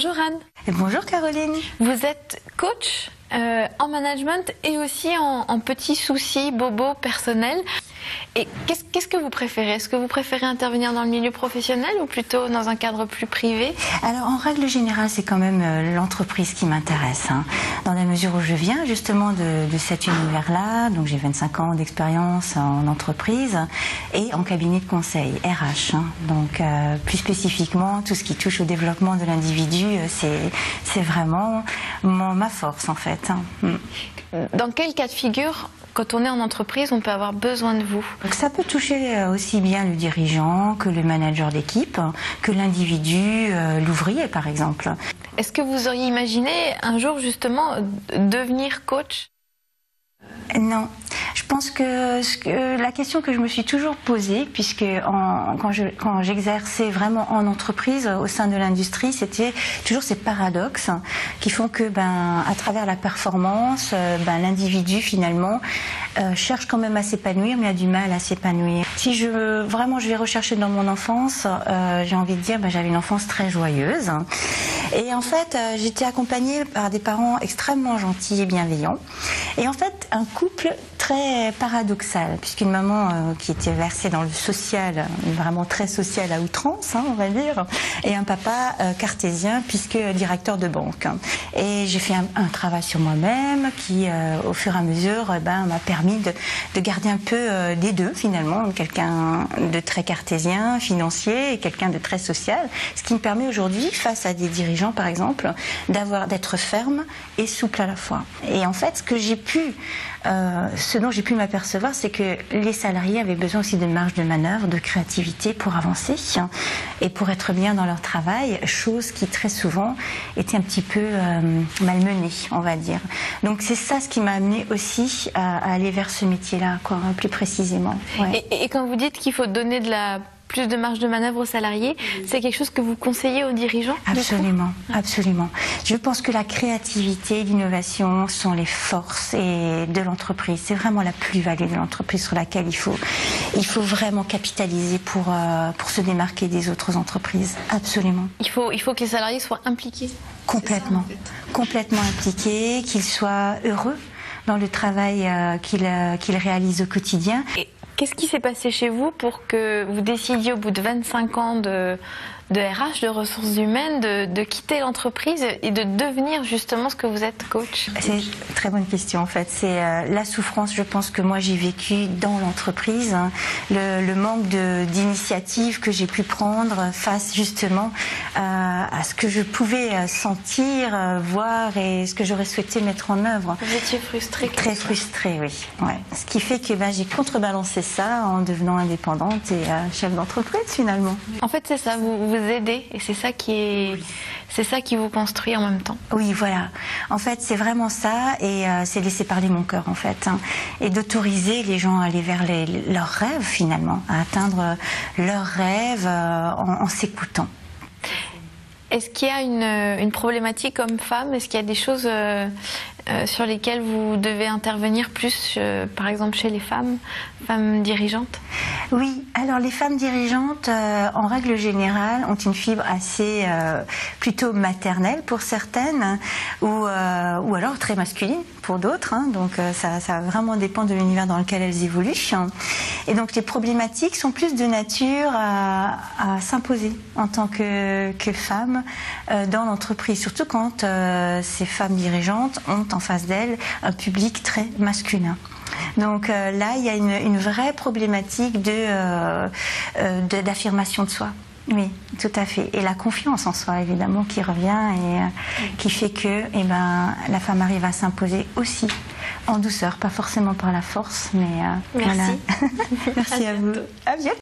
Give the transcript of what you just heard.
Bonjour Anne. Et bonjour Caroline. Vous êtes coach en management et aussi en petits soucis bobos personnels. Et qu'est-ce que vous préférez? Est-ce que vous préférez intervenir dans le milieu professionnel ou plutôt dans un cadre plus privé? Alors en règle générale, c'est quand même l'entreprise qui m'intéresse, hein, dans la mesure où je viens justement de cet univers-là. Donc j'ai 25 ans d'expérience en entreprise et en cabinet de conseil, RH. Hein. Donc plus spécifiquement, tout ce qui touche au développement de l'individu, c'est vraiment ma force en fait. Hein. Dans quel cas de figure, quand on est en entreprise, on peut avoir besoin de vous? Donc ça peut toucher aussi bien le dirigeant que le manager d'équipe, que l'individu, l'ouvrier par exemple. Est-ce que vous auriez imaginé un jour justement devenir coach? Non. Je pense que la question que je me suis toujours posée, puisque quand j'exerçais vraiment en entreprise, au sein de l'industrie, c'était toujours ces paradoxes qui font que, à travers la performance, l'individu finalement cherche quand même à s'épanouir, mais a du mal à s'épanouir. Si je vais rechercher dans mon enfance, j'ai envie de dire, j'avais une enfance très joyeuse. Et en fait, j'étais accompagnée par des parents extrêmement gentils et bienveillants. Et en fait, un couple très paradoxal, puisqu'une maman qui était versée dans le social, vraiment très social à outrance, hein, on va dire, et un papa cartésien, puisque directeur de banque. Et j'ai fait un travail sur moi-même qui, au fur et à mesure, m'a permis de garder un peu des deux, finalement, quelqu'un de très cartésien, financier, et quelqu'un de très social, ce qui me permet aujourd'hui, face à des dirigeants, par exemple, d'être ferme et souple à la fois. Et en fait, ce dont j'ai pu m'apercevoir, c'est que les salariés avaient besoin aussi de marge de manœuvre, de créativité pour avancer et pour être bien dans leur travail, chose qui très souvent était un petit peu malmenée, on va dire. Donc c'est ça ce qui m'a amené aussi à aller vers ce métier-là, plus précisément. Ouais. Et quand vous dites qu'il faut donner plus de marge de manœuvre aux salariés, c'est quelque chose que vous conseillez aux dirigeants? Absolument, absolument. Je pense que la créativité, l'innovation sont les forces de l'entreprise. C'est vraiment la plus-value de l'entreprise sur laquelle il faut vraiment capitaliser pour se démarquer des autres entreprises. Absolument. Il faut que les salariés soient impliqués. Complètement, ça, en fait. Complètement impliqués, qu'ils soient heureux dans le travail qu'ils réalisent au quotidien. Qu'est-ce qui s'est passé chez vous pour que vous décidiez au bout de 25 ans de RH, de ressources humaines, de quitter l'entreprise et de devenir justement ce que vous êtes, coach? C'est une très bonne question en fait. C'est la souffrance, je pense, que moi j'ai vécue dans l'entreprise, hein. Le manque d'initiative que j'ai pu prendre face justement à ce que je pouvais sentir, voir et ce que j'aurais souhaité mettre en œuvre. Vous étiez frustrée? Très frustrée, oui. Ouais. Ce qui fait que j'ai contrebalancé ça en devenant indépendante et chef d'entreprise finalement. En fait, c'est ça, vous aidez et c'est ça qui vous construit en même temps. Oui, voilà. En fait, c'est vraiment ça et c'est laisser parler mon cœur en fait, hein, et d'autoriser les gens à aller vers leurs rêves finalement, à atteindre leurs rêves en s'écoutant. Est-ce qu'il y a une problématique comme femme? Est-ce qu'il y a des choses sur lesquelles vous devez intervenir plus, par exemple chez les femmes dirigeantes? Oui, alors les femmes dirigeantes, en règle générale, ont une fibre assez plutôt maternelle pour certaines, ou alors très masculine pour d'autres. Hein, donc ça vraiment dépend de l'univers dans lequel elles évoluent. Et donc les problématiques sont plus de nature à s'imposer en tant que femme dans l'entreprise, surtout quand ces femmes dirigeantes ont en face d'elles un public très masculin. Donc là, il y a une vraie problématique d'affirmation de soi. Oui, tout à fait. Et la confiance en soi, évidemment, qui revient et qui fait que la femme arrive à s'imposer aussi en douceur, pas forcément par la force, mais merci. Voilà. Merci à vous. À bientôt.